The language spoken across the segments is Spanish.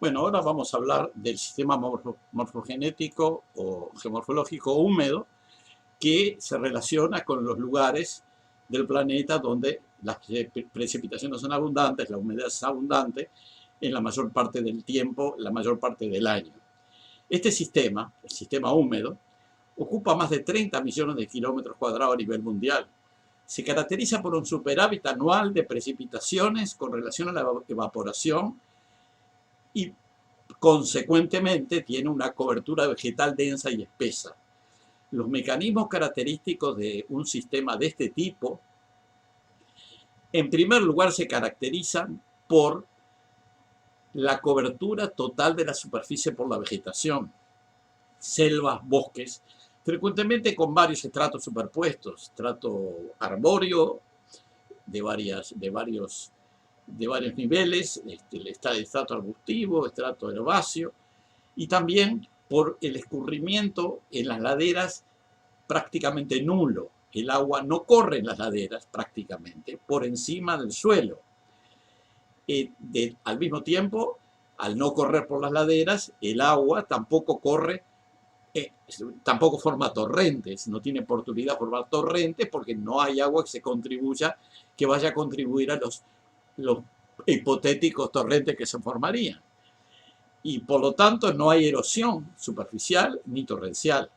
Bueno, ahora vamos a hablar del sistema morfogenético o geomorfológico húmedo que se relaciona con los lugares del planeta donde las precipitaciones son abundantes, la humedad es abundante en la mayor parte del tiempo, la mayor parte del año. Este sistema, el sistema húmedo, ocupa más de 30 millones de kilómetros cuadrados a nivel mundial. Se caracteriza por un superávit anual de precipitaciones con relación a la evaporación y consecuentemente tiene una cobertura vegetal densa y espesa. Los mecanismos característicos de un sistema de este tipo, en primer lugar, se caracterizan por la cobertura total de la superficie por la vegetación, selvas, bosques, frecuentemente con varios estratos superpuestos, estrato arbóreo de varios niveles, el estrato arbustivo, estrato herbáceo, y también por el escurrimiento en las laderas prácticamente nulo. El agua no corre en las laderas prácticamente por encima del suelo. Al mismo tiempo, al no correr por las laderas, el agua tampoco corre, tampoco forma torrentes, no tiene oportunidad de formar torrentes porque no hay agua que vaya a contribuir a los hipotéticos torrentes que se formarían. Y por lo tanto no hay erosión superficial ni torrencial.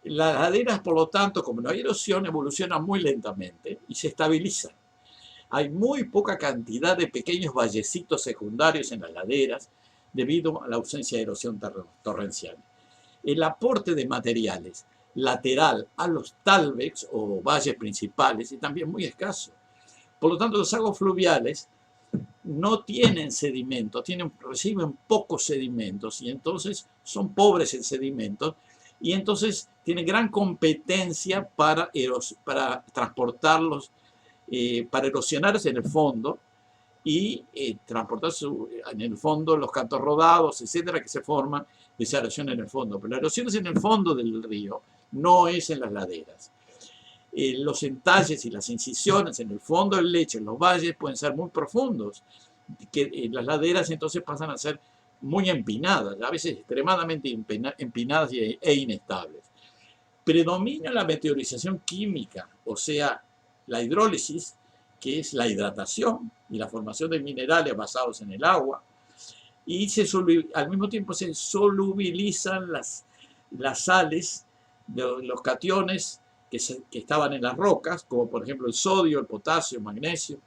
Las laderas, por lo tanto, como no hay erosión, evolucionan muy lentamente y se estabilizan. Hay muy poca cantidad de pequeños vallecitos secundarios en las laderas debido a la ausencia de erosión torrencial. El aporte de materiales lateral a los talvex o valles principales es también muy escaso. Por lo tanto, los aguas fluviales no tienen sedimentos, reciben pocos sedimentos y entonces son pobres en sedimentos y entonces tienen gran competencia para transportarlos, para erosionarse en el fondo y transportarse en el fondo los cantos rodados, etcétera, que se forman de esa erosión en el fondo. Pero la erosión es en el fondo del río, no es en las laderas. Los entalles y las incisiones en el fondo del lecho, en los valles, pueden ser muy profundos, que las laderas entonces pasan a ser muy empinadas, a veces extremadamente empinadas e inestables. Predomina la meteorización química, o sea, la hidrólisis, que es la hidratación y la formación de minerales basados en el agua, y al mismo tiempo se solubilizan las sales, los cationes que estaban en las rocas, como por ejemplo el sodio, el potasio, el magnesio,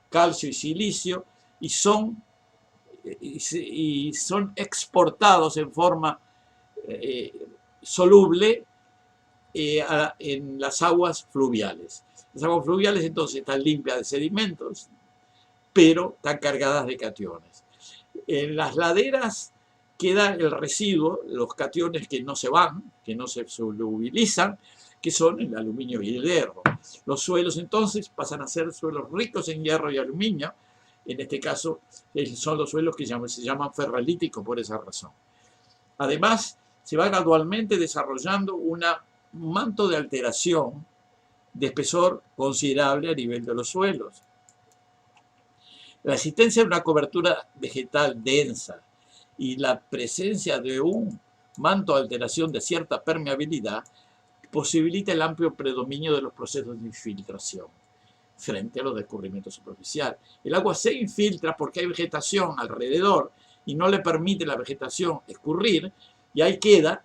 calcio y silicio, y son exportados en forma soluble en las aguas fluviales. Las aguas fluviales entonces están limpias de sedimentos, pero están cargadas de cationes. En las laderas queda el residuo, los cationes que no se van, que no se solubilizan, que son el aluminio y el hierro. Los suelos entonces pasan a ser suelos ricos en hierro y aluminio. En este caso son los suelos que se llaman ferrolíticos por esa razón. Además, se va gradualmente desarrollando un manto de alteración de espesor considerable a nivel de los suelos. La existencia de una cobertura vegetal densa y la presencia de un manto de alteración de cierta permeabilidad posibilita el amplio predominio de los procesos de infiltración frente a los descubrimientos superficiales. El agua se infiltra porque hay vegetación alrededor y no le permite a la vegetación escurrir y ahí queda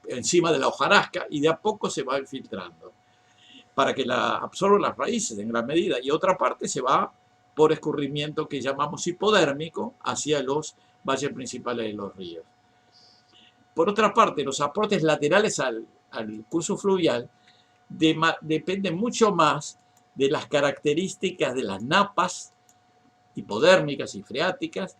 encima de la hojarasca y de a poco se va infiltrando para que la absorban las raíces en gran medida y otra parte se va por escurrimiento que llamamos hipodérmico hacia los valles principales de los ríos. Por otra parte, los aportes laterales al curso fluvial dependen mucho más de las características de las napas hipodérmicas y freáticas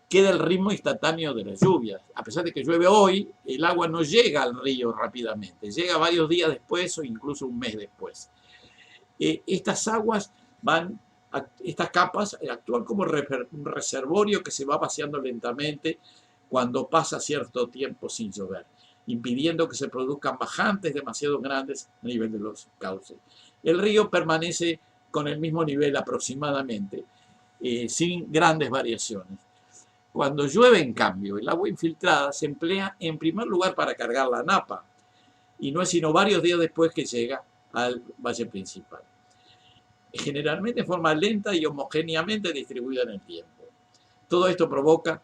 que del ritmo instantáneo de las lluvias. A pesar de que llueve hoy, el agua no llega al río rápidamente, llega varios días después o incluso un mes después. Estas aguas estas capas actúan como un reservorio que se va vaciando lentamente cuando pasa cierto tiempo sin llover, impidiendo que se produzcan bajantes demasiado grandes a nivel de los cauces. El río permanece con el mismo nivel aproximadamente, sin grandes variaciones. Cuando llueve, en cambio, el agua infiltrada se emplea en primer lugar para cargar la napa y no es sino varios días después que llega al valle principal, generalmente en forma lenta y homogéneamente distribuida en el tiempo. Todo esto provoca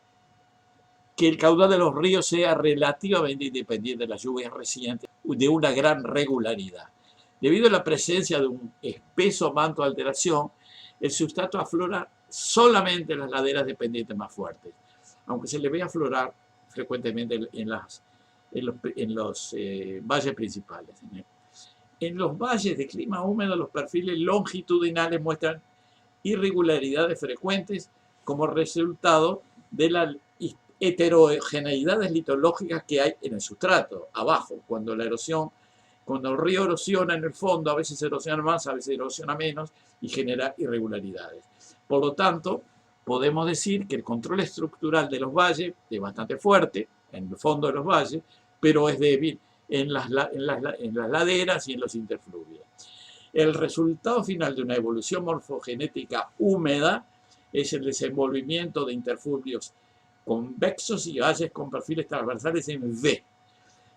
que el caudal de los ríos sea relativamente independiente de las lluvias recientes de una gran regularidad. Debido a la presencia de un espeso manto de alteración, el sustrato aflora solamente en las laderas de pendientes más fuertes, aunque se le ve aflorar frecuentemente en los valles principales. En los valles de clima húmedo, los perfiles longitudinales muestran irregularidades frecuentes como resultado de las heterogeneidades litológicas que hay en el sustrato, abajo, cuando el río erosiona en el fondo, a veces erosiona más, a veces erosiona menos y genera irregularidades. Por lo tanto, podemos decir que el control estructural de los valles es bastante fuerte en el fondo de los valles, pero es débil en las laderas y en los interfluvios. El resultado final de una evolución morfogenética húmeda es el desenvolvimiento de interfluvios convexos y valles con perfiles transversales en V.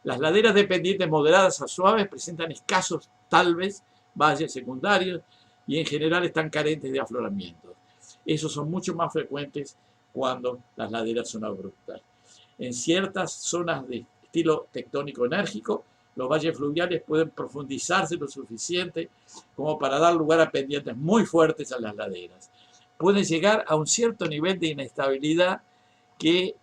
Las laderas de pendientes moderadas a suaves presentan escasos, tal vez, valles secundarios y en general están carentes de afloramientos. Esos son mucho más frecuentes cuando las laderas son abruptas. En ciertas zonas de estilo tectónico enérgico, los valles fluviales pueden profundizarse lo suficiente como para dar lugar a pendientes muy fuertes a las laderas. Pueden llegar a un cierto nivel de inestabilidad que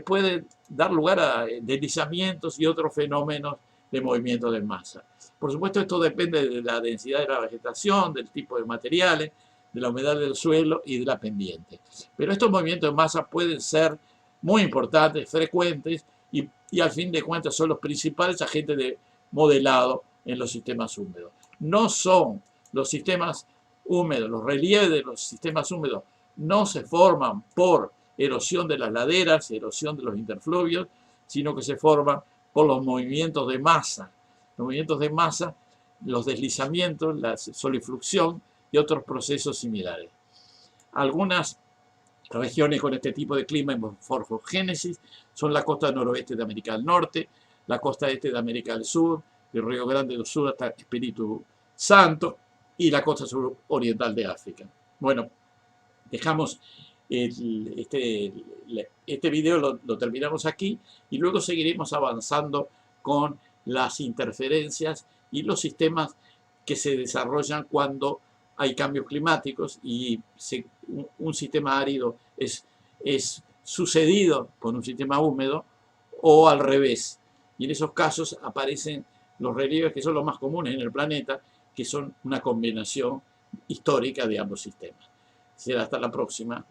puede dar lugar a deslizamientos y otros fenómenos de movimiento de masa. Por supuesto, esto depende de la densidad de la vegetación, del tipo de materiales, de la humedad del suelo y de la pendiente. Pero estos movimientos de masa pueden ser muy importantes, frecuentes, y al fin de cuentas son los principales agentes de modelado en los sistemas húmedos. No son los sistemas húmedos, los relieves de los sistemas húmedos no se forman por erosión de las laderas, erosión de los interfluvios, sino que se forman por los movimientos de masa. Los movimientos de masa, los deslizamientos, la solifluxión y otros procesos similares. Algunas regiones con este tipo de clima en morfogénesis son la costa noroeste de América del Norte, la costa este de América del Sur, el Río Grande do Sul hasta Espíritu Santo y la costa suroriental de África. Bueno, dejamos este video, lo terminamos aquí y luego seguiremos avanzando con las interferencias y los sistemas que se desarrollan cuando hay cambios climáticos y un sistema árido es sucedido por un sistema húmedo o al revés. Y en esos casos aparecen los relieves que son los más comunes en el planeta, que son una combinación histórica de ambos sistemas. Será hasta la próxima.